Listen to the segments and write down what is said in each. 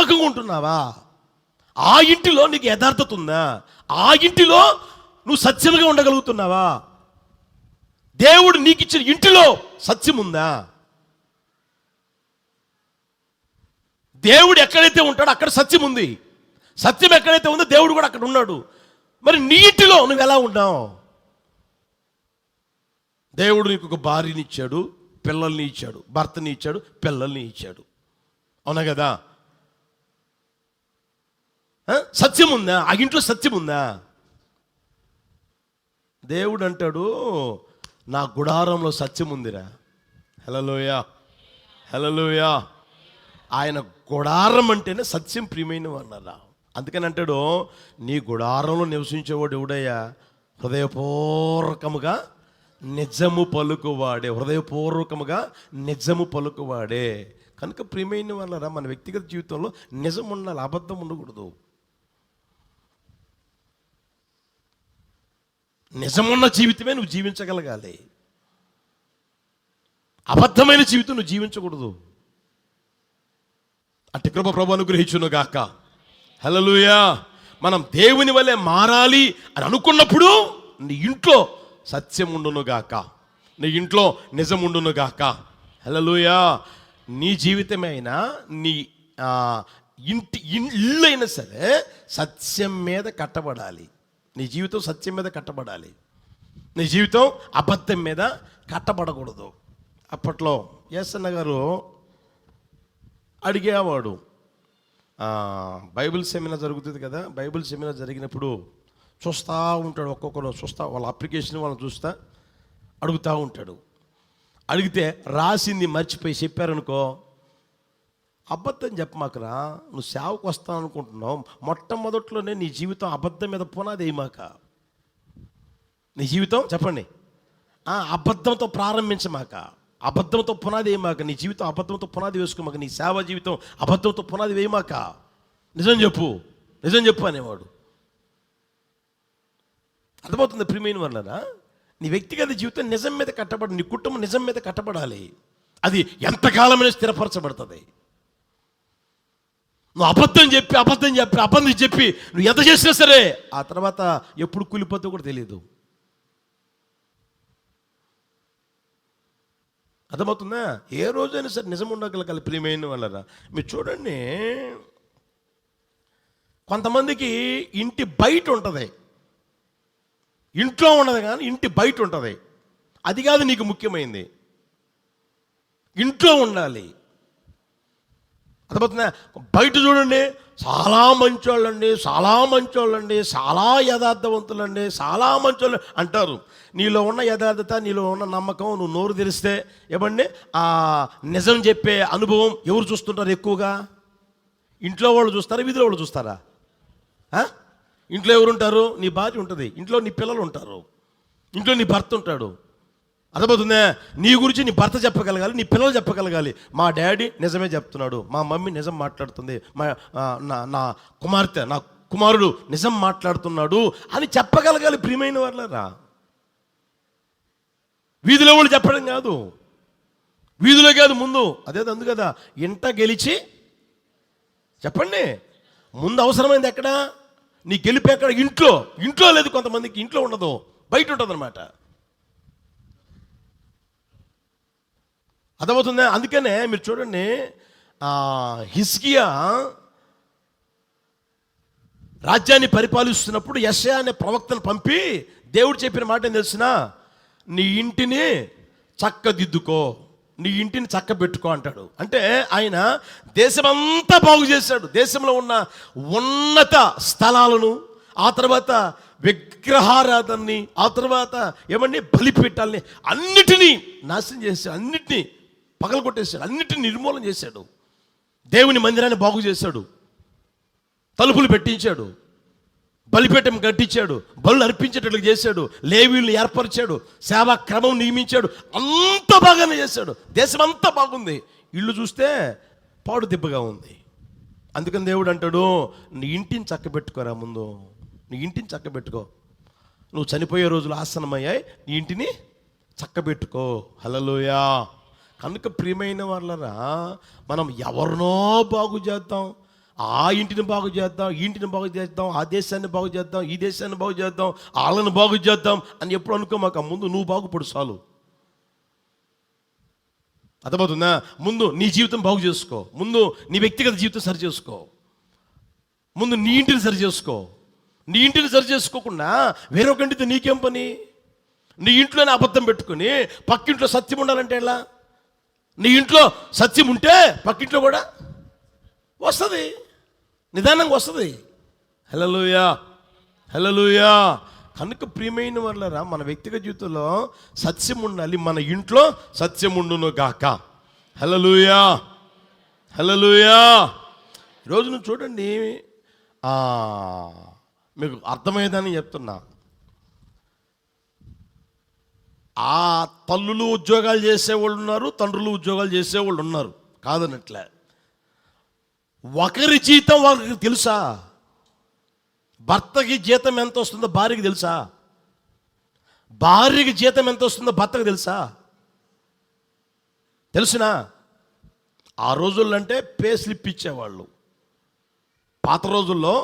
నమ్మకంగా ఉంటున్నావా? ఆ ఇంటిలో నీకు యథార్థత ఉందా? ఆ ఇంటిలో నువ్వు సత్యంగా ఉండగలుగుతున్నావా? దేవుడు నీకు ఇచ్చిన ఇంటిలో సత్యం ఉందా? దేవుడు ఎక్కడైతే ఉంటాడో అక్కడ సత్యం ఉంది. సత్యం ఎక్కడైతే ఉందో దేవుడు కూడా అక్కడ ఉన్నాడు. మరి నీ ఇంటిలో నువ్వు ఎలా ఉన్నావు? దేవుడు నీకు ఒక భార్యని ఇచ్చాడు, పిల్లల్ని ఇచ్చాడు, భర్తని ఇచ్చాడు, పిల్లల్ని ఇచ్చాడు. అవునా కదా? సత్యం ఉందా? ఆ ఇంట్లో సత్యం ఉందా? దేవుడు అంటాడు, నా గుడారంలో సత్యం ఉందిరా. హల్లెలూయా, హల్లెలూయా. ఆయన గుడారం అంటేనే సత్యం, ప్రియమైన వాళ్ళ. అందుకని అంటాడు, నీ గుడారంలో నివసించేవాడు ఎవడయ్యా? హృదయపూర్వకముగా నిజము పలుకువాడే. హృదయపూర్వకముగా నిజము పలుకువాడే. కనుక ప్రియమైన వాళ్ళరా, మన వ్యక్తిగత జీవితంలో నిజం ఉండాలి, అబద్ధం ఉండకూడదు. నిజమున్న జీవితమే నువ్వు జీవించగలగాలి. అబద్ధమైన జీవితం నువ్వు జీవించకూడదు. అట్టి కృప ప్రభువు అనుగ్రహించును గాక. హల్లెలూయా. మనం దేవుని వలె మారాలి అని అనుకున్నప్పుడు నీ ఇంట్లో సత్యం ఉండును గాక, నీ ఇంట్లో నిజం ఉండును గాక. హల్లెలూయా. నీ జీవితమే అయినా, నీ ఇల్లు అయినా సరే సత్యం మీద కట్టబడాలి. నీ జీవితం సత్యం మీద కట్టబడాలి. నీ జీవితం అబద్ధం మీద కట్టబడకూడదు. అప్పట్లో యేసన్న గారు అడిగేవాడు, బైబిల్ సెమినార్ జరుగుతుంది కదా, బైబిల్ సెమినార్ జరిగినప్పుడు చూస్తూ ఉంటాడు, ఒక్కొక్కరు చూస్తా, వాళ్ళ అప్లికేషన్ వాళ్ళని చూస్తా అడుగుతూ ఉంటాడు. అడిగితే రాసింది మర్చిపోయి చెప్పారనుకో, అబద్ధం చెప్పమాకరా, నువ్వు సేవకు వస్తాను అనుకుంటున్నావు, మొట్టమొదట్లోనే నీ జీవితం అబద్ధం మీద పునాది వేయమాక. నీ జీవితం చెప్పండి, అబద్ధంతో ప్రారంభించమాక, అబద్ధంతో పునాది వేయమాక. నీ జీవితం అబద్ధంతో పునాది వేసుకోమాక. నీ సేవ జీవితం అబద్ధంతో పునాది వేయమాక. నిజం చెప్పు, నిజం చెప్పు అనేవాడు. అర్థమవుతుంది ప్రియమైన వాళ్ళరా? నీ వ్యక్తిగత జీవితం నిజం మీద కట్టబడి, నీ కుటుంబం నిజం మీద కట్టబడాలి. అది ఎంతకాలమైనా స్థిరపరచబడుతుంది. నువ్వు అబద్ధం చెప్పి నువ్వు ఎంత చేసినా సరే ఆ తర్వాత ఎప్పుడు కూలిపోతే కూడా తెలియదు. అర్థమవుతుందా? ఏ రోజైనా సరే నిజం ఉండగలగాలి ప్రియమైన వాళ్ళరా. మీరు చూడండి, కొంతమందికి ఇంటి బయట ఉంటుంది, ఇంట్లో ఉండదు కానీ ఇంటి బయట ఉంటుంది. అది కాదు నీకు ముఖ్యమైనది, ఇంట్లో ఉండాలి. అర్థమవుతుందా? బయట చూడండి, చాలా మంచోళ్ళండి, చాలా యథార్థవంతులండి, చాలా మంచోళ్ళు అంటారు. నీలో ఉన్న యథార్థత, నీలో ఉన్న నమ్మకం, నువ్వు నోరు తెరిస్తే ఏమండి ఆ నిజం చెప్పే అనుభవం ఎవరు చూస్తుంటారు ఎక్కువగా? ఇంట్లో వాళ్ళు చూస్తారా, వీధిలో వాళ్ళు చూస్తారా? ఇంట్లో ఎవరు ఉంటారు? నీ భార్య ఉంటుంది, ఇంట్లో నీ పిల్లలు ఉంటారు, ఇంట్లో నీ భర్త ఉంటాడు. అర్థమవుతుందా? నీ గురించి నీ భర్త చెప్పగలగాలి, నీ పిల్లలు చెప్పగలగాలి, మా డాడీ నిజమే చెప్తున్నాడు, మా మమ్మీ నిజం మాట్లాడుతుంది, నా కుమార్తె, నా కుమారుడు నిజం మాట్లాడుతున్నాడు అని చెప్పగలగాలి ప్రియమైన వాళ్ళరా. వీధిలో వాళ్ళు చెప్పడం కాదు, వీధిలో కాదు ముందు. అదే అందు కదా, ఇంట గెలిచి చెప్పండి. ముందు అవసరమైంది ఎక్కడ? నీ గెలిపి ఎక్కడ? ఇంట్లో లేదు. కొంతమందికి ఇంట్లో ఉండదు, బయట ఉంటుంది అనమాట. అర్థమవుతుందా? అందుకనే మీరు చూడండి, హిజ్కియా రాజ్యాన్ని పరిపాలిస్తున్నప్పుడు యెషయా అనే ప్రవక్తను పంపి దేవుడు చెప్పిన మాట ఏం తెలిసినా, నీ ఇంటిని చక్కదిద్దుకో, నీ ఇంటిని చక్కబెట్టుకో అంటాడు. అంటే ఆయన దేశమంతా బాగు చేశాడు. దేశంలో ఉన్న ఉన్నత స్థలాలను, ఆ తర్వాత విగ్రహారాధనని, ఆ తర్వాత ఏమన్నీ బలిపీఠాలని అన్నిటినీ నాశనం చేశాడు, అన్నిటినీ పగలగొట్టేశాడు, అన్నిటిని నిర్మూలన చేశాడు. దేవుని మందిరాన్ని బాగు చేశాడు, తలుపులు పెట్టించాడు, బలిపీఠం కట్టించాడు, బలు అర్పించేటట్లు చేశాడు, లేవీలను ఏర్పరిచాడు, సేవా క్రమం నియమించాడు. అంత బాగానే చేశాడు. దేశం అంతా బాగుంది, ఇల్లు చూస్తే పాడు దిబ్బగా ఉంది. అందుకని దేవుడు అంటాడు, నీ ఇంటిని చక్కబెట్టుకోరా, ముందు నీ ఇంటిని చక్కబెట్టుకో. నువ్వు చనిపోయే రోజులు ఆసన్నమయ్యాయి, నీ ఇంటిని చక్కబెట్టుకో. హల్లెలూయా. కనుక ప్రియమైన వాళ్ళరా, మనం ఎవరినో బాగు చేద్దాం, ఆ ఇంటిని బాగు చేద్దాం, ఈ ఇంటిని బాగు చేద్దాం, ఆ దేశాన్ని బాగు చేద్దాం, ఈ దేశాన్ని బాగు చేద్దాం, వాళ్ళని బాగు చేద్దాం అని ఎప్పుడు అనుకోమాక. ముందు నువ్వు బాగుపడు చాలు. అర్థమవుతుందా? ముందు నీ జీవితం బాగు చేసుకో, ముందు నీ వ్యక్తిగత జీవితం సరి చేసుకో, ముందు నీ ఇంటిని సరి చేసుకో. నీ ఇంటిని సరి చేసుకోకుండా వేరొక ఇంటితో నీకేం పని? నీ ఇంట్లోనే అబద్ధం పెట్టుకుని పక్కింట్లో సత్యం ఉండాలంటే ఎలా? నీ ఇంట్లో సత్యం ఉంటే పక్కింట్లో కూడా వస్తుంది, నిదానంగా వస్తుంది. హల్లెలూయా, హల్లెలూయా. కనుక ప్రియమైన వాళ్ళరా, మన వ్యక్తిగత జీవితంలో సత్యం ఉండాలి. మన ఇంట్లో సత్యం ఉండును గాక. హల్లెలూయా, హల్లెలూయా. ఈరోజు నువ్వు చూడండి, మీకు అర్థమయ్యేదని చెప్తున్నా. ఆ తల్లులు ఉద్యోగాలు చేసేవాళ్ళు ఉన్నారు, తండ్రులు ఉద్యోగాలు చేసేవాళ్ళు ఉన్నారు, కాదనట్లే. ఒకరి జీతం వాళ్ళకి తెలుసా? భర్తకి జీతం ఎంత వస్తుందో భార్యకి తెలుసా? భార్యకి జీతం ఎంత వస్తుందో భర్తకు తెలుసా? తెలుసునా? ఆ రోజుల్లో అంటే పే స్లిప్ ఇచ్చేవాళ్ళు. పాత రోజుల్లో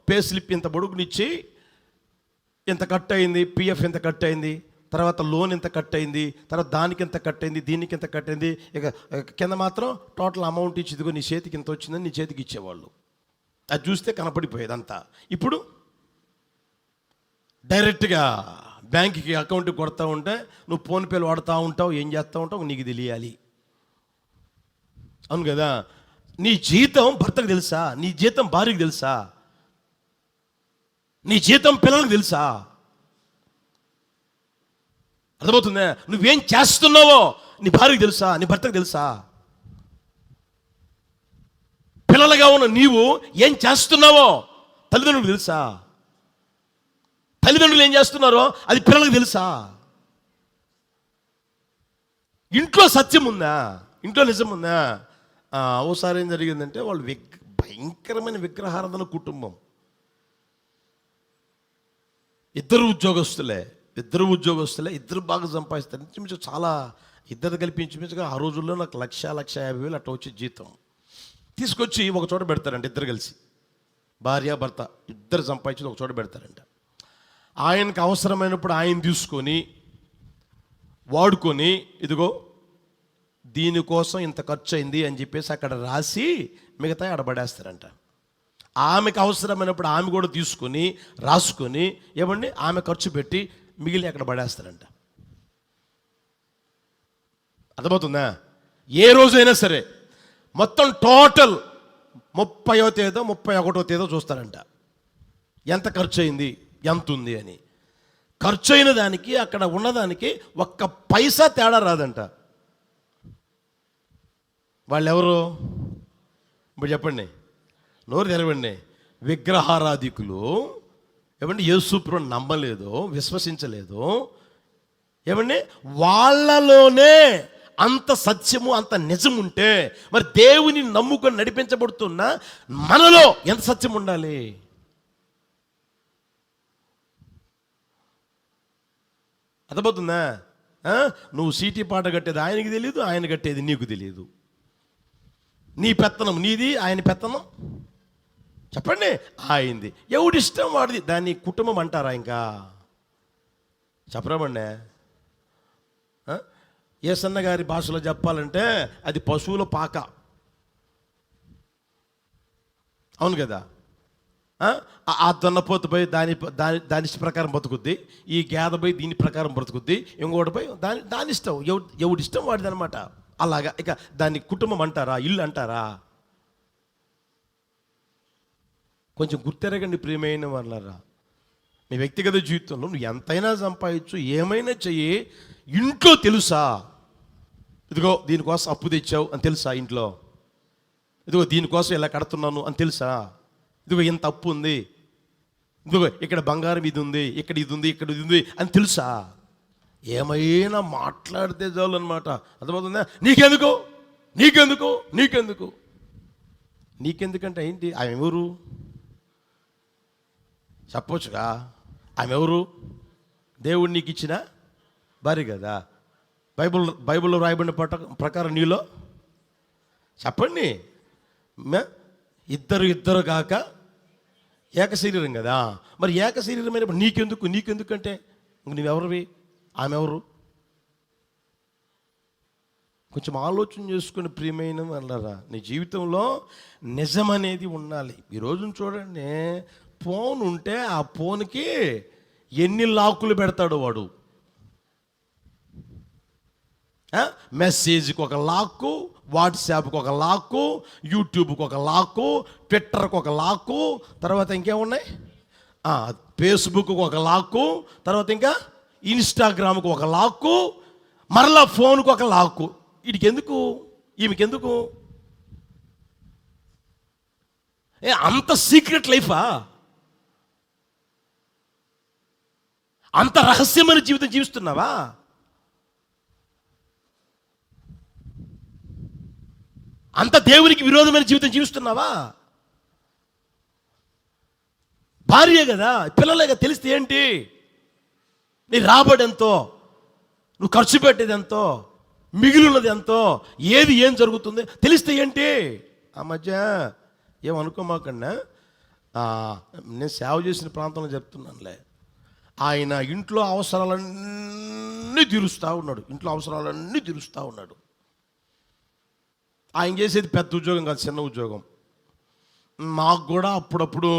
పే స్లిప్ ఇంత బొడుగునిచ్చి ఇంత కట్ అయింది, పిఎఫ్ ఎంత కట్ అయింది, తర్వాత లోన్ ఎంత కట్ అయింది, తర్వాత దానికి ఎంత కట్ అయింది, దీనికి ఎంత కట్ అయింది, ఇక కింద మాత్రం టోటల్ అమౌంట్ ఇచ్చి ఇదిగో నీ చేతికి ఎంత వచ్చిందని నీ చేతికి ఇచ్చేవాళ్ళు. అది చూస్తే కనపడిపోయేది అంతా. ఇప్పుడు డైరెక్ట్గా బ్యాంక్కి అకౌంట్కి కొడతా ఉంటే నువ్వు ఫోన్పేలు వాడుతూ ఉంటావు, ఏం చేస్తూ ఉంటావు నీకు తెలియాలి. అవును కదా? నీ జీతం భర్తకు తెలుసా? నీ జీతం భార్యకు తెలుసా? నీ జీతం పిల్లలకు తెలుసా? అర్థమవుతుందా? నువ్వేం చేస్తున్నావో నీ భార్యకు తెలుసా? నీ భర్తకు తెలుసా? పిల్లలుగా ఉన్న నీవు ఏం చేస్తున్నావో తల్లిదండ్రులకు తెలుసా? తల్లిదండ్రులు ఏం చేస్తున్నారో అది పిల్లలకు తెలుసా? ఇంట్లో సత్యం ఉందా? ఇంట్లో నిజం ఉందా? ఓసారి ఏం జరిగిందంటే వాళ్ళు భయంకరమైన విగ్రహారాధన కుటుంబం. ఇద్దరు ఉద్యోగస్తులే, ఇద్దరు బాగా సంపాదిస్తారు. ఇంచుమించు చాలా, ఇద్దరు కలిపి ఇంచుమించుగా ఆ రోజుల్లో నాకు 1,50,000 అట్లా వచ్చి జీతం తీసుకొచ్చి ఒక చోట పెడతారంట. ఇద్దరు కలిసి, భార్య భర్త ఇద్దరు సంపాదించి ఒక చోట పెడతారంట. ఆయనకు అవసరమైనప్పుడు ఆయన తీసుకొని వాడుకొని, ఇదిగో దీనికోసం ఇంత ఖర్చు అయింది అని చెప్పేసి అక్కడ రాసి మిగతా ఆడబడేస్తారంట. ఆమెకు అవసరమైనప్పుడు ఆమె కూడా తీసుకొని రాసుకొని ఏమండి ఆమె ఖర్చు పెట్టి మిగిలి అక్కడ పడేస్తారంట. అర్థమవుతుందా? ఏ రోజైనా సరే మొత్తం టోటల్ 30వ తేదో 31వ తేదో చూస్తారంట, ఎంత ఖర్చు అయింది, ఎంత ఉంది అని. ఖర్చు అయిన దానికి అక్కడ ఉన్నదానికి ఒక్క పైసా తేడా రాదంట. వాళ్ళు ఎవరు? ఇప్పుడు చెప్పండి, నోరు తెరవండి. విగ్రహారాధికులు. ఏమండి? యేసుప్రభువుని నమ్మలేదు, విశ్వసించలేదు. ఏమండి? వాళ్ళలోనే అంత సత్యము, అంత నిజం ఉంటే మరి దేవుని నమ్ముకొని నడిపించబడుతున్న మనలో ఎంత సత్యం ఉండాలి? అర్థమవుతుందా? నువ్వు సీటీ పాట కట్టేది ఆయనకి తెలియదు, ఆయన కట్టేది నీకు తెలియదు. నీ పెత్తనం నీది, ఆయన పెత్తనం చెప్పండి ఆయనది. ఎవడిష్టం వాడిది. దాన్ని కుటుంబం అంటారా? ఇంకా చెప్పరామండి. ఏసన్న గారి భాషలో చెప్పాలంటే అది పశువుల పాక. అవును కదా? ఆ దున్నపోతుపై దాని ఇష్ట ప్రకారం బతుకుద్ది, ఈ గేదపై దీని ప్రకారం బ్రతుకుద్ది, ఇంకోటిపై దాని ఇష్టం, ఎవడి ఇష్టం వాడిది అనమాట. అలాగా. ఇక దాన్ని కుటుంబం అంటారా? ఇల్లు అంటారా? కొంచెం గుర్తెరగండి ప్రియమైన వాళ్ళరా. మీ వ్యక్తిగత జీవితంలో నువ్వు ఎంతైనా సంపాదించు, ఏమైనా చెయ్యి, ఇంట్లో తెలుసా? ఇదిగో దీనికోసం అప్పు తెచ్చావు అని తెలుసా? ఇంట్లో ఇదిగో దీనికోసం ఇలా కడుతున్నాను అని తెలుసా? ఇదిగో ఇంత అప్పు ఉంది, ఇదిగో ఇక్కడ బంగారం ఇది ఉంది, ఇక్కడ ఇది ఉంది, ఇక్కడ ఇది ఉంది అని తెలుసా? ఏమైనా మాట్లాడితే చాలు అనమాట. అర్థమవుతుందా? నీకెందుకు నీకెందుకు నీకెందుకు నీకెందుకంటే ఏంటి? ఆమె ఎవరు చెప్పవచ్చుగా? ఆమె ఎవరు? దేవుడు నీకు ఇచ్చిన భార్య కదా. బైబిల్లో రాయబడిన ప్రకారం నీలో చెప్పండి. ఇద్దరు కాక ఏక శరీరం కదా. మరి ఏక శరీరమైనప్పుడు నీకెందుకు అంటే నువ్వెవరివి, ఆమె ఎవరు? కొంచెం ఆలోచన చేసుకుని ప్రియమైన వాళ్ళరా, నీ జీవితంలో నిజం అనేది ఉండాలి. ఈరోజు చూడండి, ఫోన్ ఉంటే ఆ ఫోన్కి ఎన్ని లాకులు పెడతాడు వాడు. మెసేజ్కి ఒక లాక్కు, వాట్సాప్కి ఒక లాక్కు, యూట్యూబ్కి ఒక లాక్కు, ట్విట్టర్కి ఒక లాక్కు, తర్వాత ఇంకేమున్నాయి, ఫేస్బుక్కి ఒక లాక్కు, తర్వాత ఇంకా ఇన్స్టాగ్రామ్కి ఒక లాక్కు, మరలా ఫోన్కి ఒక లాక్కు. వీడికి ఎందుకు, ఈమెకెందుకు? అంత సీక్రెట్ లైఫా? అంత రహస్యమైన జీవితం జీవిస్తున్నావా? అంత దేవునికి విరోధమైన జీవితం జీవిస్తున్నావా? భార్యే కదా, పిల్లలే కదా, తెలిస్తే ఏంటి? నీ రాబడి ఎంతో, నువ్వు ఖర్చు పెట్టేది ఎంతో, మిగిలినది ఎంతో, ఏం జరుగుతుంది తెలిస్తే ఏంటి? ఆ మధ్య ఏమనుకోమాకండి, నేను సేవ చేసిన ప్రాంతంలో చెప్తున్నానులే, ఆయన ఇంట్లో అవసరాలన్నీ తీరుస్తూ ఉన్నాడు. ఆయన చేసేది పెద్ద ఉద్యోగం కాదు, చిన్న ఉద్యోగం. మాకు కూడా అప్పుడప్పుడు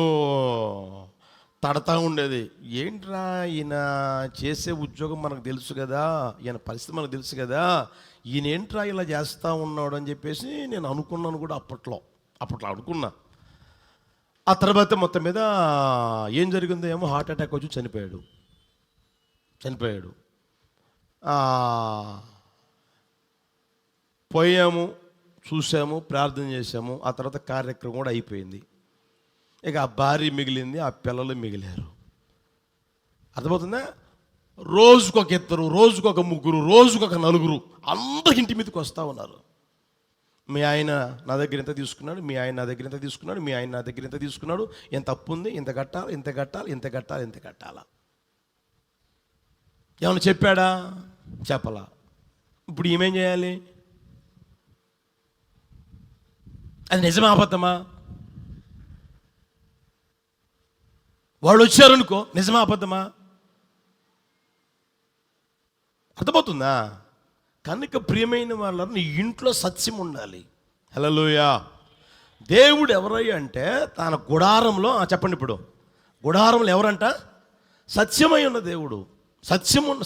తడతా ఉండేది, ఏంట్రా ఈయన చేసే ఉద్యోగం మనకు తెలుసు కదా, ఈయన పరిస్థితి మనకు తెలుసు కదా, ఈయన ఏంట్రా ఇలా చేస్తూ ఉన్నాడు అని చెప్పేసి నేను అనుకున్నాను కూడా. అప్పట్లో అనుకున్నా. ఆ తర్వాత మొత్తం మీద ఏం జరిగిందో ఏమో, హార్ట్ అటాక్ వచ్చి చనిపోయాడు. పోయాము, చూసాము, ప్రార్థన చేసాము. ఆ తర్వాత కార్యక్రమం కూడా అయిపోయింది. ఇక ఆ భార్య మిగిలింది, ఆ పిల్లలు మిగిలారు. అర్థమవుతుందా? రోజుకొక ఇద్దరు, రోజుకొక ముగ్గురు, రోజుకొక నలుగురు, అందరు ఇంటి మీదకి వస్తూ ఉన్నారు. మీ ఆయన నా దగ్గర ఇంత తీసుకున్నాడు, మీ ఆయన నా దగ్గర ఇంత తీసుకున్నాడు, మీ ఆయన నా దగ్గర ఇంత తీసుకున్నాడు, ఎంత అప్పు ఉంది, ఇంత కట్టాలా. ఏమన్నా చెప్పాడా? చెప్పలా. ఇప్పుడు ఏమేం చేయాలి? అది నిజమా అబద్ధమా? వాళ్ళు వచ్చారనుకో, నిజమా అబద్ధమా? అర్థమవుతుందా? కనుక ప్రియమైన వాళ్ళ, నీ ఇంట్లో సత్యం ఉండాలి. హల్లెలూయా. దేవుడు ఎవరయ్యా అంటే తన గుడారంలో, చెప్పండి ఇప్పుడు, గుడారంలో ఎవరంట? సత్యమై ఉన్న దేవుడు.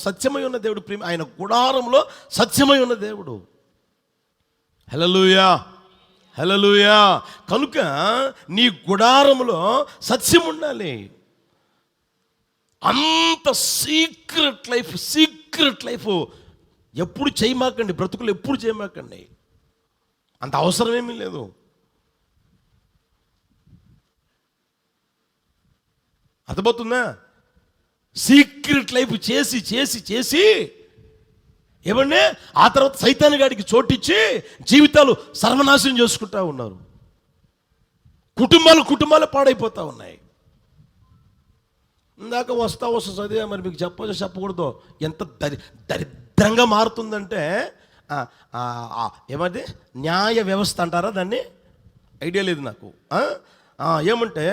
సత్యమై ఉన్న దేవుడు ఆయన గుడారంలో సత్యమై ఉన్న దేవుడు. హల్లెలూయా. కనుక నీ గుడారంలో సత్యం ఉండాలి. అంత సీక్రెట్ లైఫ్ ఎప్పుడు చేయమాకండి, బ్రతుకులు ఎప్పుడు చేయమాకండి. అంత అవసరం ఏమీ లేదు. అర్థమవుతుందా? సీక్రెట్ లైఫ్ చేసి ఏమంటే ఆ తర్వాత సైతాన్ గాడికి చోటిచ్చి జీవితాలు సర్వనాశనం చేసుకుంటా ఉన్నారు. కుటుంబాలు పాడైపోతూ ఉన్నాయి. ఇందాక వస్తా చదివా, మరి మీకు చెప్పకూడదు, ఎంత దరిద్రంగా మారుతుందంటే, ఏమంటే న్యాయ వ్యవస్థ అంటారా దాన్ని, ఐడియా లేదు నాకు. ఏమంటే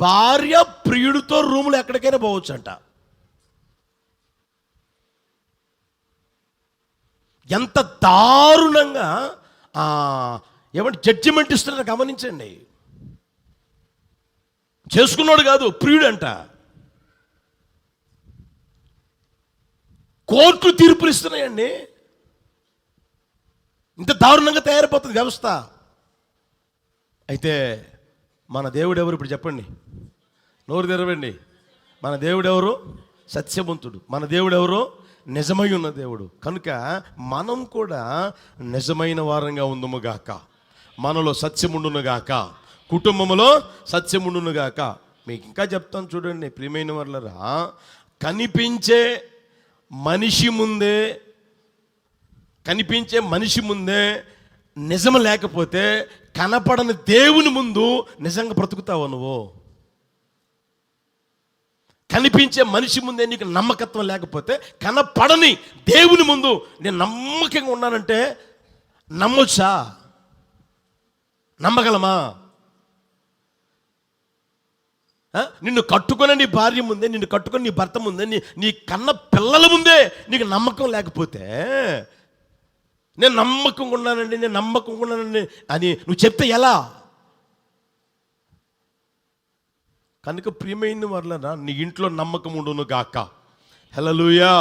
భార్య ప్రియుడితో రూములు ఎక్కడికైనా పోవచ్చు అంట. ఎంత దారుణంగా ఏమంటే జడ్జిమెంట్ ఇస్తున్నారో గమనించండి. చేసుకున్నాడు కాదు, ప్రియుడు అంట. కోర్టు తీర్పులు ఇస్తున్నాయండి. ఇంత దారుణంగా తయారైపోతుంది వ్యవస్థ. అయితే మన దేవుడు ఎవరు? ఇప్పుడు చెప్పండి, నోరు తెరవండి. మన దేవుడు ఎవరు? సత్యవంతుడు. మన దేవుడు ఎవరు? నిజమై ఉన్న దేవుడు. కనుక మనం కూడా నిజమైన వారంగా ఉందుముగాక, మనలో సత్యముండునుగాక, కుటుంబంలో సత్యముండునుగాక. మీకు ఇంకా చెప్తాను చూడండి ప్రియమైన వాళ్ళరా, కనిపించే మనిషి ముందే నిజం లేకపోతే కనపడని దేవుని ముందు నిజంగా బ్రతుకుతావు నువ్వు. కనిపించే మనిషి ముందే నీకు నమ్మకత్వం లేకపోతే కనపడని దేవుని ముందు నేను నమ్మకంగా ఉన్నానంటే నమ్మొచ్చా? నమ్మగలమా? నిన్ను కట్టుకునే నీ భార్య ముందే, నిన్ను కట్టుకుని నీ భర్త ముందే, నీ కన్న పిల్లల ముందే నీకు నమ్మకం లేకపోతే, నేను నమ్మకంగా ఉన్నానండి, నేను నమ్మకంగా ఉన్నానండి అని నువ్వు చెప్తే ఎలా? కనుక ప్రియమైన వాళ్ళనా, నీ ఇంట్లో నమ్మకం ఉండును గాక. హల్లెలూయా.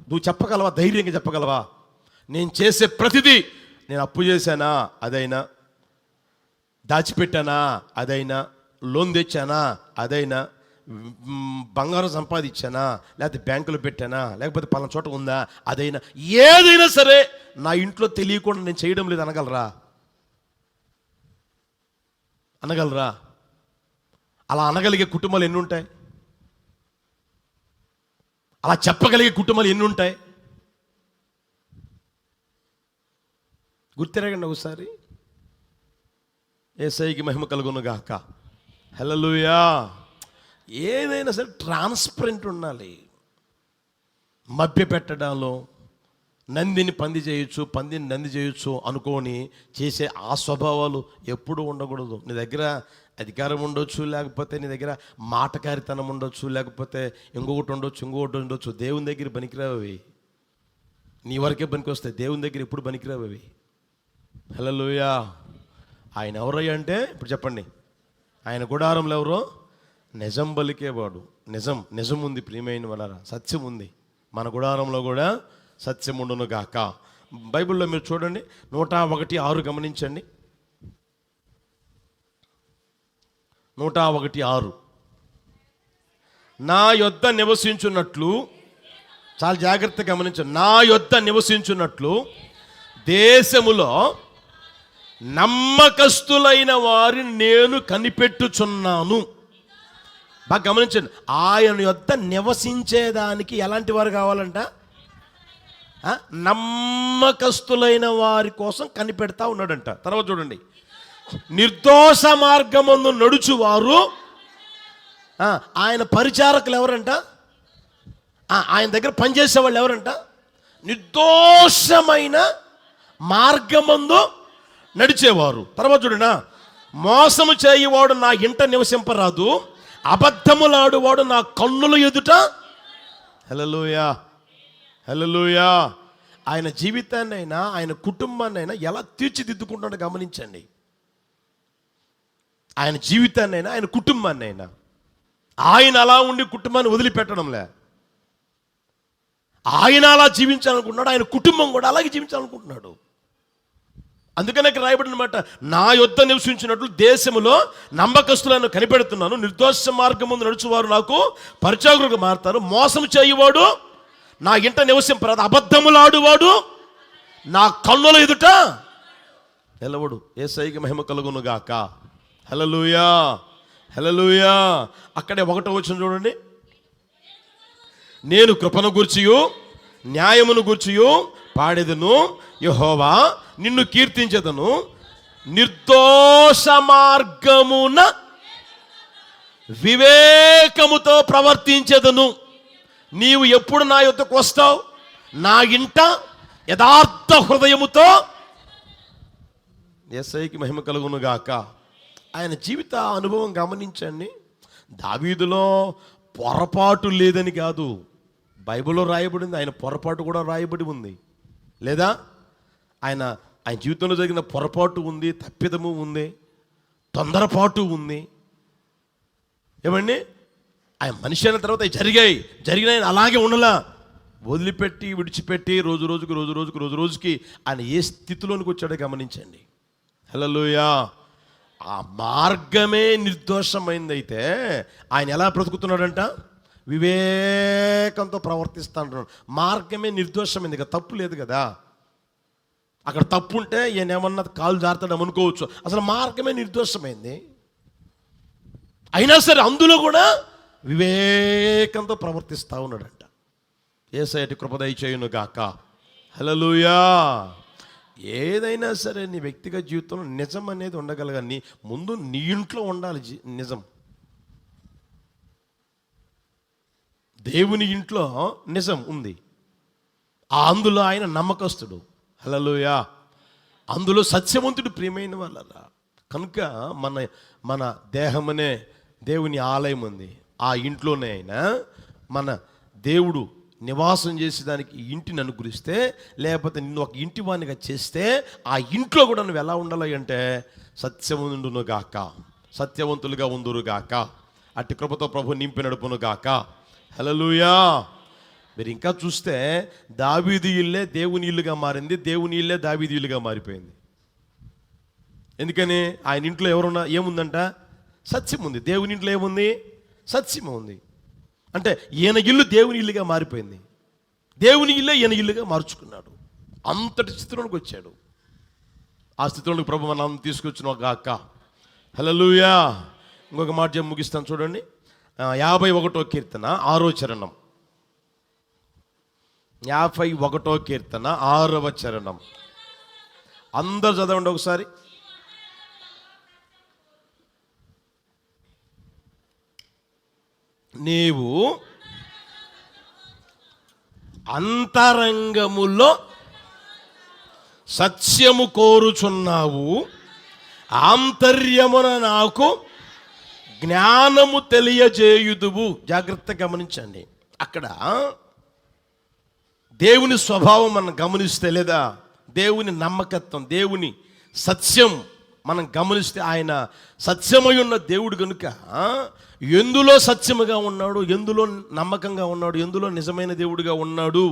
నువ్వు చెప్పగలవా? ధైర్యంగా చెప్పగలవా? నేను చేసే ప్రతిదీ, నేను అప్పు చేశానా అదైనా, దాచిపెట్టానా అదైనా, లోన్ తెచ్చానా అదైనా, బంగారం సంపాదించానా, లేకపోతే బ్యాంకులో పెట్టానా, లేకపోతే పలానా చోట ఉందా అదైనా, ఏదైనా సరే నా ఇంట్లో తెలియకుండా నేను చేయడం లేదు అనగలరా? అనగలరా? అలా అనగలిగే కుటుంబాలు ఎన్ని ఉంటాయి? అలా చెప్పగలిగే కుటుంబాలు ఎన్ని ఉంటాయి? గుర్తిరగండి ఒకసారి. యేసయ్యకి మహిమ కలుగును గాక. హల్లెలూయా. ఏదైనా సరే ట్రాన్స్పరెంట్ ఉండాలి. మభ్య పెట్టడంలో నందిని పంది చేయొచ్చు, పందిని నంది చేయొచ్చు అనుకోని చేసే ఆ స్వభావాలు ఎప్పుడూ ఉండకూడదు. నీ దగ్గర అధికారం ఉండొచ్చు, లేకపోతే నీ దగ్గర మాటకారితనం ఉండొచ్చు, లేకపోతే ఇంకొకటి ఉండొచ్చు. దేవుని దగ్గర పనికిరావు అవి. నీ వరకే పనికి వస్తాయి, దేవుని దగ్గర ఎప్పుడు పనికిరావు అవి. హల్లెలూయా. ఆయన ఎవరయ్యా అంటే, ఇప్పుడు చెప్పండి, ఆయన గుడారంలో ఎవరో? నిజం పలికేవాడు. నిజం ఉంది ప్రియమైన వాళ్ళారా, సత్యం ఉంది. మన గుడారంలో కూడా సత్యం ఉండును గాక. బైబిల్లో మీరు చూడండి, 101:6 గమనించండి. 101:6 నా యొద్ద నివసించున్నట్లు, చాలా జాగ్రత్తగా గమనించండి, నా యొద్ద నివసించున్నట్లు దేశములో నమ్మకస్తులైన వారిని నేను కనిపెట్టుచున్నాను. బాగా గమనించండి, ఆయన యొద్ద నివసించేదానికి ఎలాంటి వారు కావాలంట? నమ్మకస్తులైన వారి కోసం కనిపెడతా ఉన్నాడంట. తర్వాత చూడండి, నిర్దోష మార్గమందు నడుచువారు, ఆయన పరిచారకులు ఎవరంట? ఆయన దగ్గర పనిచేసే వాళ్ళు ఎవరంట? నిర్దోషమైన మార్గమందు నడిచేవారు. తర్వాత చూడనా, మోసము చేయవాడు నా ఇంట నివసింపరాదు, అబద్ధములాడువాడు నా కన్నుల ఎదుట. హల్లెలూయా. హల్లెలూయా. ఆయన జీవితాన్నైనా ఆయన కుటుంబాన్నైనా ఎలా తీర్చిదిద్దుకుంటాడో గమనించండి. ఆయన జీవితాన్నైనా ఆయన కుటుంబాన్నైనా ఆయన అలా ఉండి కుటుంబాన్ని వదిలిపెట్టడంలే. ఆయన అలా జీవించాలనుకుంటున్నాడు, ఆయన కుటుంబం కూడా అలాగే జీవించాలనుకుంటున్నాడు. అందుకనే రాయబడిన మాట, నా యొద్ద నివసించినట్లు దేశములో నమ్మకస్తులను కనిపెడుతున్నాను, నిర్దోష మార్గం ముందు నడుచువారు నాకు పరిచారకులుగా మారుతారు, మోసం చేయువాడు నా ఇంట నివసింపరాదు, అబద్ధములాడువాడు నా కన్నుల ఎదుట నిలవడు. యేసయ్యకి మహిమ కలుగును గాక. హల్లెలూయా. హల్లెలూయా. అక్కడే 1వ వచనం చూడండి, నేను కృపను గూర్చియు న్యాయమును గూర్చియు పాడేదను, యెహోవా నిన్ను కీర్తించెదను, నిర్దోష మార్గమున వివేకముతో ప్రవర్తించెదను. నీవు ఎప్పుడు నా యొద్దకు వస్తావు? నా ఇంట యథార్థ హృదయముతో. యేసయ్యకి మహిమ కలుగును గాక. ఆయన జీవిత అనుభవం గమనించండి. దావీదులో పొరపాటు లేదని కాదు, బైబిల్లో రాయబడింది, ఆయన పొరపాటు కూడా రాయబడి ఉంది. లేదా ఆయన జీవితంలో జరిగిన పొరపాటు ఉంది, తప్పిదము ఉంది, తొందరపాటు ఉంది. ఏమండి, ఆయన మనిషి అయిన తర్వాత జరిగిన అలాగే ఉండలా, వదిలిపెట్టి విడిచిపెట్టి రోజు రోజుకి ఆయన ఏ స్థితిలోనికి వచ్చాడో గమనించండి. హల్లెలూయా. ఆ మార్గమే నిర్దోషమైందైతే ఆయన ఎలా బ్రతుకుతున్నాడంట? వివేకంతో ప్రవర్తిస్తా అంటున్నాడు. మార్గమే నిర్దోషమైంది కదా, తప్పు లేదు కదా. అక్కడ తప్పు ఉంటే ఈయన ఏమన్నా కాలు జారుతాడని అనుకోవచ్చు, అసలు మార్గమే నిర్దోషమైంది. అయినా సరే అందులో కూడా వివేకంతో ప్రవర్తిస్తూ ఉన్నాడంట. యేసయ్య కృప దయచేయును గాక. హల్లెలూయా. ఏదైనా సరే నీ వ్యక్తిగత జీవితంలో నిజం అనేది ఉండగలగాలి. ముందు నీ ఇంట్లో ఉండాలి నిజం. దేవుని ఇంట్లో నిజం ఉంది, అందులో ఆయన నమ్మకస్తుడు. హల్లెలూయా. అందులో సత్యవంతుడు. ప్రియమైన వాళ్ళరా, కనుక మన మన దేహమనే దేవుని ఆలయం ఉంది. ఆ ఇంట్లోనే అయినా మన దేవుడు నివాసం చేసేదానికి ఇంటిని అనుగ్రహిస్తే, లేకపోతే నిన్ను ఒక ఇంటి వానిగా చేస్తే, ఆ ఇంట్లో కూడా నువ్వు ఎలా ఉండాలి అంటే సత్యవంతును గాక, సత్యవంతులుగా ఉందురు గాక, అట్టి కృపతో ప్రభు నింపి నడుపును గాక. హల్లెలూయా. మీరు ఇంకా చూస్తే దావీదు ఇల్లే దేవుని ఇల్లుగా మారింది, దేవుని ఇల్లే దావీదు ఇల్లుగా మారిపోయింది. ఎందుకని? ఆయన ఇంట్లో ఎవరున్నా ఏముందంట? సత్యం ఉంది. దేవుని ఇంట్లో ఏముంది? సత్యం ఉంది. అంటే ఈయన ఇల్లు దేవుని ఇల్లుగా మారిపోయింది. దేవుని ఇల్లే ఈయన ఇల్లుగా మార్చుకున్నాడు. అంతటి స్థితిలోనికి వచ్చాడు. ఆ స్థితిలోనికి ప్రభు మనం తీసుకొచ్చిన గాక. హల్లెలూయా. ఇంకొక మాట చెప్పి ముగిస్తాను చూడండి. 51వ కీర్తన 6వ చరణం. 51వ కీర్తన 6వ చరణం. అందరు చదవండి ఒకసారి. నీవు అంతరంగములో సత్యము కోరుచున్నావు, ఆంతర్యమున నాకు జ్ఞానము తెలియజేయుదువు. జాగ్రత్త గమనించండి. అక్కడ దేవుని స్వభావం మనం గమనిస్తే, లేదా దేవుని నమ్మకత్వం, దేవుని సత్యం మనం గమనిస్తే, ఆయన సత్యమై ఉన్న దేవుడు కనుక ఎందులో సత్యముగా ఉన్నాడు, ఎందులో నమ్మకంగా ఉన్నాడు, ఎందులో నిజమైన దేవుడిగా ఉన్నాడు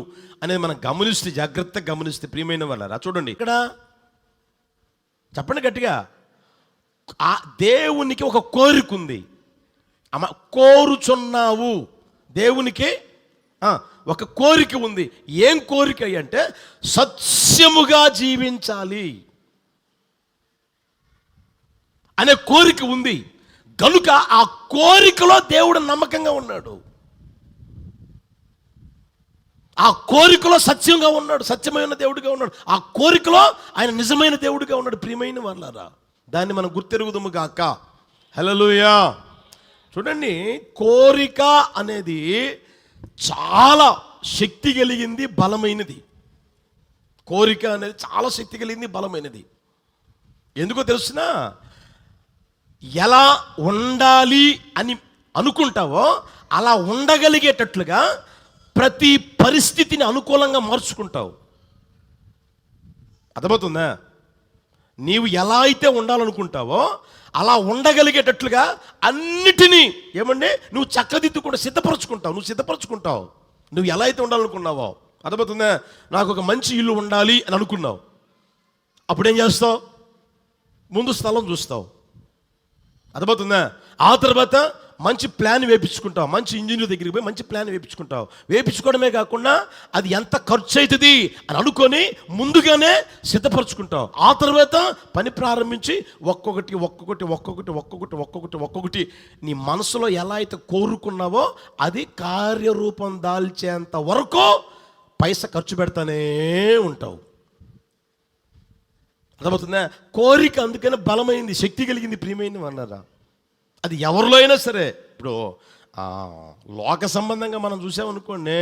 అనేది మనం గమనిస్తే, జాగ్రత్తగా గమనిస్తే ప్రియమైన వాళ్ళారా, చూడండి ఇక్కడ చెప్పండి గట్టిగా. ఆ దేవునికి ఒక కోరిక ఉంది. అమ్మ కోరుచున్నావు. దేవునికి ఒక కోరిక ఉంది. ఏం కోరిక అంటే సత్యముగా జీవించాలి అనే కోరిక ఉంది. కనుక ఆ కోరికలో దేవుడు నమ్మకంగా ఉన్నాడు. ఆ కోరికలో సత్యంగా ఉన్నాడు, సత్యమైన దేవుడిగా ఉన్నాడు. ఆ కోరికలో ఆయన నిజమైన దేవుడిగా ఉన్నాడు. ప్రియమైన వాళ్ళారా, దాన్ని మనం గుర్తెరుగుదుము గాక. హల్లెలూయా. చూడండి, కోరిక అనేది చాలా శక్తి కలిగింది, బలమైనది. కోరిక అనేది చాలా శక్తి కలిగింది, బలమైనది. ఎందుకో తెలుసునా? ఎలా ఉండాలి అని అనుకుంటావో అలా ఉండగలిగేటట్లుగా ప్రతి పరిస్థితిని అనుకూలంగా మార్చుకుంటావు. అర్థమవుతుందా? నీవు ఎలా అయితే ఉండాలనుకుంటావో అలా ఉండగలిగేటట్లుగా అన్నిటినీ ఏమండి నువ్వు చక్కదిద్దుకుంటూ సిద్ధపరచుకుంటావు. నువ్వు ఎలా అయితే ఉండాలనుకున్నావో. అర్థమవుతుందా? నాకు ఒక మంచి ఇల్లు ఉండాలి అని అనుకున్నావు. అప్పుడేం చేస్తావు? ముందు స్థలం చూస్తావు. అర్థమవుతుందా? ఆ తర్వాత మంచి ప్లాన్ వేయించుకుంటావు. మంచి ఇంజనీర్ దగ్గరికి పోయి మంచి ప్లాన్ వేయించుకుంటావు. వేయించుకోవడమే కాకుండా అది ఎంత ఖర్చు అవుతుంది అని అనుకొని ముందుగానే సిద్ధపరచుకుంటావు. ఆ తర్వాత పని ప్రారంభించి ఒక్కొక్కటి నీ మనసులో ఎలా అయితే కోరుకున్నావో అది కార్యరూపం దాల్చేంత వరకు పైసా ఖర్చు పెడతానే ఉంటావు. అర్థమవుతుందా? కోరిక అందుకనే బలమైంది, శక్తి కలిగింది. ప్రియమైనది అన్నారా, అది ఎవరిలో అయినా సరే. ఇప్పుడు లోక సంబంధంగా మనం చూసామనుకోండి,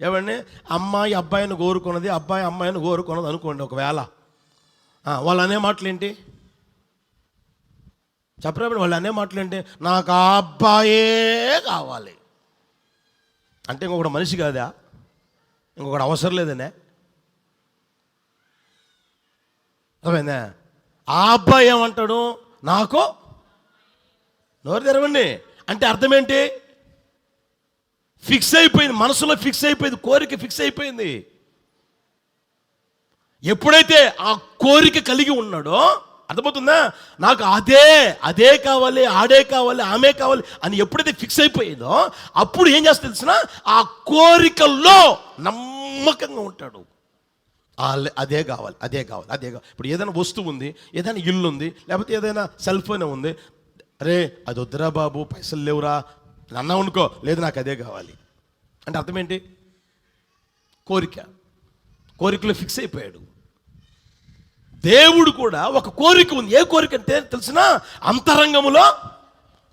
ఏమండి అమ్మాయి అబ్బాయిని కోరుకున్నది, అబ్బాయి అమ్మాయిని కోరుకున్నది అనుకోండి. ఒకవేళ వాళ్ళు అనే మాటలు ఏంటి చెప్పరా? వాళ్ళు అనే మాటలు ఏంటి? నాకు ఆ అబ్బాయే కావాలి అంటే ఇంకొకటి మనిషి కాదా? ఇంకొకటి అవసరం లేదనే. అర్థమైందా? ఆ అబ్బాయి ఏమంటాడు? నాకు నోరు తెరవండి అంటే అర్థం ఏంటి? ఫిక్స్ అయిపోయింది, మనసులో ఫిక్స్ అయిపోయింది, కోరిక ఫిక్స్ అయిపోయింది. ఎప్పుడైతే ఆ కోరిక కలిగి ఉన్నాడో, అర్థమవుతుందా, నాకు అదే కావాలి, ఆడే కావాలి, ఆమె కావాలి అని ఎప్పుడైతే ఫిక్స్ అయిపోయిందో అప్పుడు ఏం చేస్తా తెలిసిన? ఆ కోరికల్లో నమ్మకంగా ఉంటాడు. అదే కావాలి. ఇప్పుడు ఏదైనా వస్తువు ఉంది, ఏదైనా ఇల్లు ఉంది, లేకపోతే ఏదైనా సెల్ ఫోన్ ఉంది. అరే అది వద్దురా బాబు, పైసలు లేవురా అన్నావు అనుకో, లేదు నాకు అదే కావాలి అంటే అర్థం ఏంటి? కోరికలో ఫిక్స్ అయిపోయాడు. దేవుడు కూడా ఒక కోరిక ఉంది. ఏ కోరిక అంటే తెలిసిన? అంతరంగములో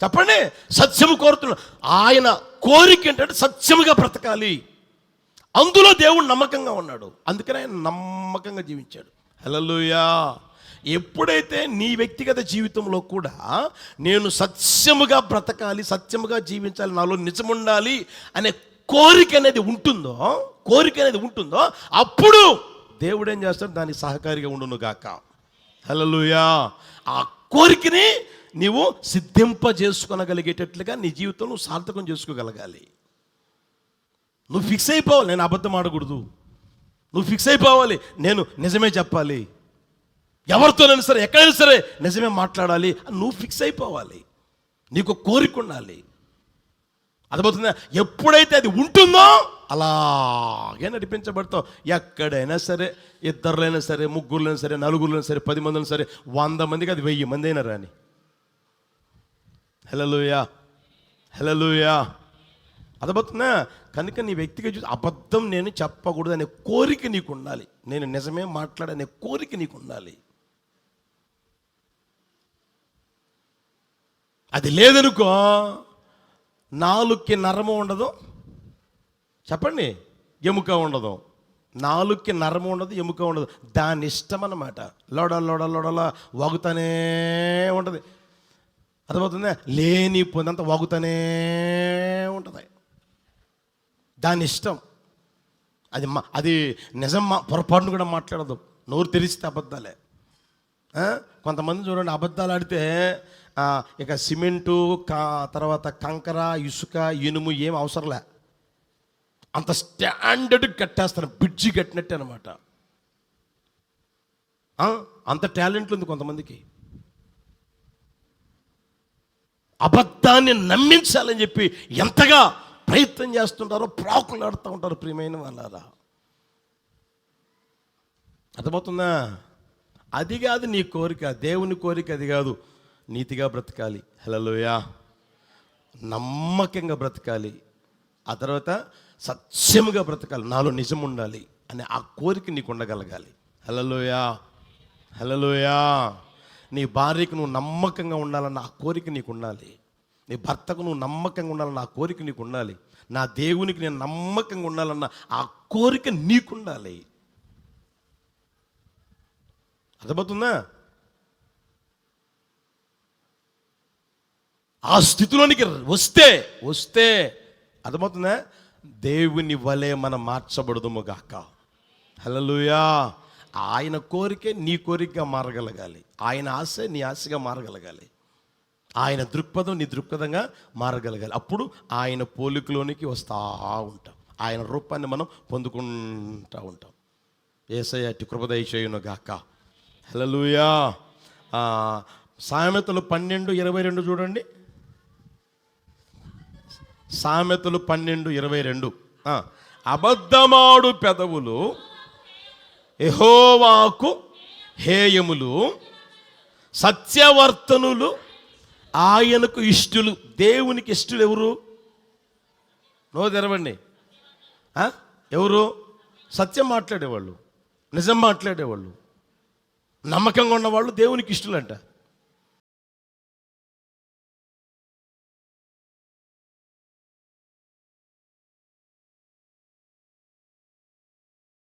చెప్పండి సత్యము కోరుతున్నాడు. ఆయన కోరిక ఏంటంటే సత్యముగా బ్రతకాలి. అందులో దేవుడు నమ్మకంగా ఉన్నాడు. అందుకని ఆయన నమ్మకంగా జీవించాడు. హల్లెలూయా. ఎప్పుడైతే నీ వ్యక్తిగత జీవితంలో కూడా నేను సత్యముగా బ్రతకాలి, సత్యముగా జీవించాలి, నాలో నిజముండాలి అనే కోరిక అనేది ఉంటుందో అప్పుడు దేవుడు ఏం చేస్తాడు, దానికి సహకారిగా ఉండును గాక. హల్లెలూయా. ఆ కోరికని నీవు సిద్ధింపజేసుకొనగలిగేటట్లుగా నీ జీవితంలో నువ్వు సార్థకం చేసుకోగలగాలి. నువ్వు ఫిక్స్ అయిపోవాలి, నేను అబద్ధం ఆడకూడదు. నువ్వు ఫిక్స్ అయిపోవాలి, నేను నిజమే చెప్పాలి, ఎవరితోనైనా సరే ఎక్కడైనా సరే నిజమే మాట్లాడాలి అని నువ్వు ఫిక్స్ అయిపోవాలి. నీకు కోరిక ఉండాలి. అర్థమవుతుందా? ఎప్పుడైతే అది ఉంటుందో అలాగే నడిపించబడతావు. ఎక్కడైనా సరే, ఇద్దరులైనా సరే, ముగ్గురులైనా సరే, నలుగురులైనా సరే, 10 మందిని సరే, 100 మందికి అది 1000 మంది అయినా రాని. హల్లెలూయా, హల్లెలూయా. అర్థమవుతుందా? కనుక నీ వ్యక్తిగత అబద్ధం నేను చెప్పకూడదు అనే కోరిక నీకు ఉండాలి. నేను నిజమే మాట్లాడనే కోరిక నీకు ఉండాలి. అది లేదనుకో, నాలుగుకి నరము ఉండదు, చెప్పండి, ఎముక ఉండదు. నాలుగుకి నరము ఉండదు, ఎముక ఉండదు, దాని ఇష్టం అన్నమాట. లోడలా వాగుతానే ఉంటుంది. అర్థమవుతుందా? లేని పొందంతా వాగుతానే ఉంటుంది, దాని ఇష్టం. అది నిజం పొరపాటును కూడా మాట్లాడదు. నోరు తెరిస్తే అబద్ధాలే. కొంతమంది చూడండి, అబద్ధాలు ఆడితే ఇక సిమెంటు, తర్వాత కంకర, ఇసుక, ఇనుము ఏం అవసరంలే, అంత స్టాండర్డ్ కట్టేస్తారు, బ్రిడ్జి కట్టినట్టే అనమాట. అంత టాలెంట్ ఉంది కొంతమందికి. అబద్ధాన్ని నమ్మించాలని చెప్పి ఎంతగా ప్రయత్నం చేస్తుంటారో, ప్రాకులాడుతూ ఉంటారు ప్రియమైన వాళ్ళారా. అర్థమవుతుందా? అది కాదు నీ కోరిక, దేవుని కోరిక అది కాదు. నీతిగా బ్రతకాలి, హల్లెలూయా, నమ్మకంగా బ్రతకాలి, ఆ తర్వాత సత్యముగా బ్రతకాలి, నాలో నిజం ఉండాలి అనే ఆ కోరిక నీకు ఉండగలగాలి. హల్లెలూయా, హల్లెలూయా. నీ భార్యకు నువ్వు నమ్మకంగా ఉండాలన్న ఆ కోరిక నీకు ఉండాలి. నీ భర్తకు నువ్వు నమ్మకంగా ఉండాలన్న ఆ కోరిక నీకు ఉండాలి. నా దేవునికి నేను నమ్మకంగా ఉండాలన్న ఆ కోరిక నీకుండాలి. అర్థమవుతుందా? ఆ స్థితిలోనికి వస్తే అర్థమవుతుందా? దేవుని వలె మనం మార్చబడదుము గాక. హల్లెలూయా. ఆయన కోరికే నీ కోరికగా మారగలగాలి, ఆయన ఆశ నీ ఆశగా మారగలగాలి, ఆయన దృక్పథం నీ దృక్పథంగా మారగలగాలి. అప్పుడు ఆయన పోలికలోనికి వస్తూ ఉంటాం, ఆయన రూపాన్ని మనం పొందుకుంటూ ఉంటాం. యేసయ్య అట్టి కృప దయచేయును గాక. హల్లెలూయా. సామెతలు 12:22 చూడండి. సామెతలు 12:22. అబద్ధమాడు పెదవులు యెహోవాకు హేయములు, సత్యవర్తనులు ఆయనకు ఇష్టులు. దేవునికి ఇష్టులు ఎవరు? నో తెరవండి. ఎవరు? సత్యం మాట్లాడేవాళ్ళు, నిజం మాట్లాడేవాళ్ళు, నమ్మకంగా ఉన్నవాళ్ళు దేవునికి ఇష్టలంట.